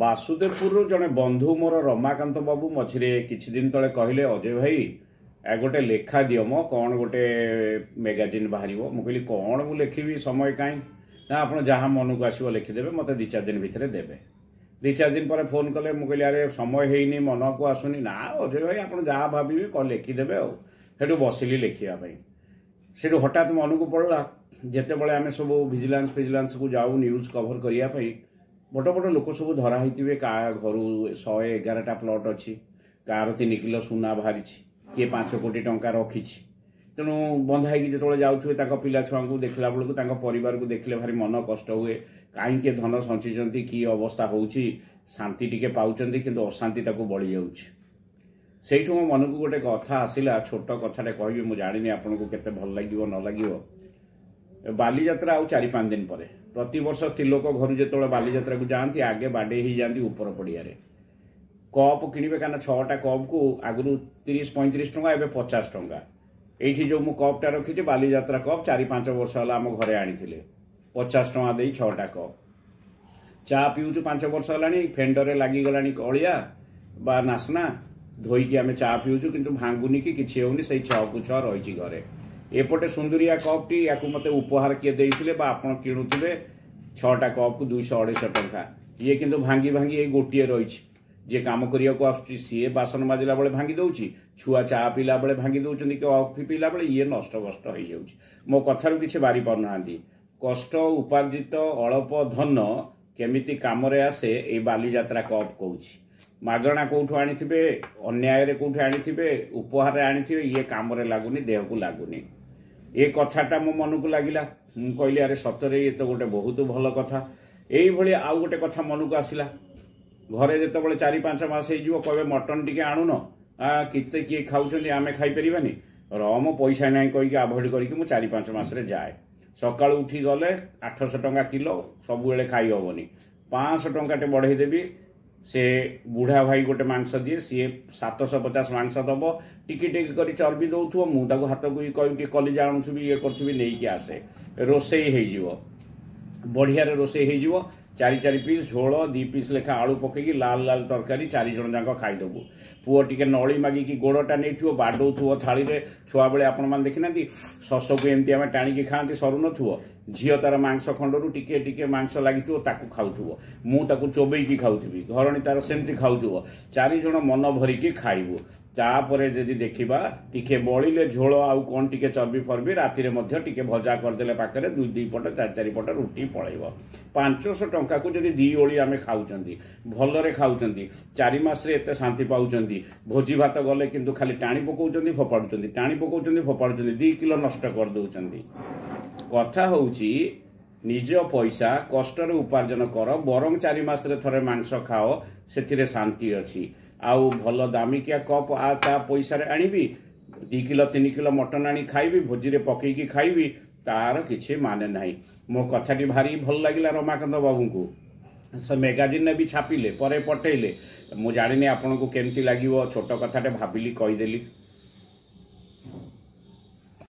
बासुदेवपुर जड़े बंधु मोर रमाकांत बाबू मझे किछि दिन तले कहले अजय भाई गोटे लेखा दियो मो कौन गोटे मैगजीन बाहर मु कहली कौन मु लिखी समय कहीं ना आप जहाँ मन को आसो लिखिदेवे मत 2-4 दिन भितर देवे 2-4 दिन पर फोन कले मु कहली अरे समय है मन को आसुनी ना अजय भाई आप जहाँ भावे कौन लिखिदेवे आठू बसिली लिखापी से हठात मन को पड़ा जिते बड़े आम सब भिजिलांस को जाऊ न्यूज कभर करने बड़ बड़ लोक सब धराई का घर 111टा प्लट अच्छी कार 3 किलो सुना बाहरी किए 5 कोटी टंका रखी तेणु बंधाई जो जाऊे पिला छुआ को देखला बेलू परिवार को देखले भारी मन कष्ट हुए कहीं धन संचिंट कि अवस्था होची शांति टिके पाउचंदी किंतु अशांति ताको बड़ी जाउची सेठू मो मन को गोटे कथा आसिला छोट कथाटे कहबी मु जानिनी आपन को केते भल लागिवो न लागिवो बाली यात्रा आउ 4-5 दिन पर प्रति वर्ष स्त्री लोक घर जो बाली यात्रा को जाती आगे बाडे ही जाती ऊपर पड़िया कप किणवे क्या 6टा कप को आगु 30-35 टंका एवं 50 टंका ये जो मु कपटा रखी बाली यात्रा कप 4-5 वर्ष है आम घरे आनी 50 टंका दे 6टा कप चा पीऊचु 5 वर्ष है फेंडरे लगिगला अलिया बा नासना धोईकी आम चा पीऊचु कि भांगुनी कि किसी होनी से 6 को 6 रही घरे एपटे सुंदरिया कप टी या मत उपहार किए देते आप किणुवे 6टा कप को 200-250 टंका ये किंतु भांगी भांगी ये गोटे रही जी कम करने को सी बासन माजिला बेले भांगी दौर छुआ चा पीला बेले भांगी दौरान कि कॉफी पीला बेले ये नष्ट कष्ट हो जाऊँ मो कथार किसी बारी पारना कष्ट उपार्जित अल्प धन केमिति काम आसे ये बाली यात्रा कप कहूँ मागणा कौटू आनी अन्याय कौटू आनी उपहार आनी ये कम लगुनि देह को लगुनि ये कथाटा मो मन को लगिला कहली अरे सतरे ये तो गोटे बहुत भल कथा यही आउ गोटे कथा मन को आसला घरे जिते 4-5 मास हो कहे मटन टी आणुन किते किए खाऊँ आम खाईपारानी रम पैसा ना कहीकि आभोड करके 4-5 मास जाए सका उठी गले 800 टंका किलो सब बेले खाई हेनी 500 टंकाटे बढ़ईदेवी से बुढ़ा भाई गोटे मांस दिए सी 750 मांस दब टिकी टिकी कर चर्बी दौथो मुझे हाथ को कह कलिजा आणुथी ये करी नहीं आसे रोसई हो बढ़िया रोसई हो 4 पीस झोल 2 पीस लेखा आलू पकईकी लाल लाल तरकारी 4 जन जाक खाईदेबू पुओ टिके नली मागिकी गोड़टा नहीं बाडौथो थाली रे छुआ बेले आपण मैंने देखी ना शस को एमती आम टाणी खाती सरू नो झील तार मांस खंडरू टिके टिके मांस लगी खाऊ मुझे चोबईकी खाऊबी घरणी तार सेमती खाऊ 4 जन मन भरिकी खाइबू तापर जदि देखा टिके बड़े झोल आउ कौन टिके चर्बी फर्बी राति टिके भजा करदे पाखे 2 पट 4 पट रुटी पलैब 500 टंका को जदि 2 ओली आम खाऊँ भलरे खाऊँ 4 मास एत शांति पाँच भोजी भात गले किंतु खाली टाणी पकाउछन्ती फोपाड़ुछन्ती टाणी पकाउछन्ती फोपाड़ुछन्ती 2 किलो नष्ट कर दउछन्ती कथा होउची निज पैसा कष्टर उपार्जन कर बरं 4 मास थरे मांस खाओ से शांति अच्छी आउ भल दामिकिया कप आ पैसा आनीबी 2 किलो 3 किलो मटन आनी खाइबी भोजी रे पकईकी खाइबी तार किछि माने नाही मो कथाटी भारी भल लागिला रमाकांत बाबू को से मैगजीन ने भी छापिले परे पटेले मु जानिनी आपन को केमती लागिवो छोट कथाटे भाबिली कहीदेली।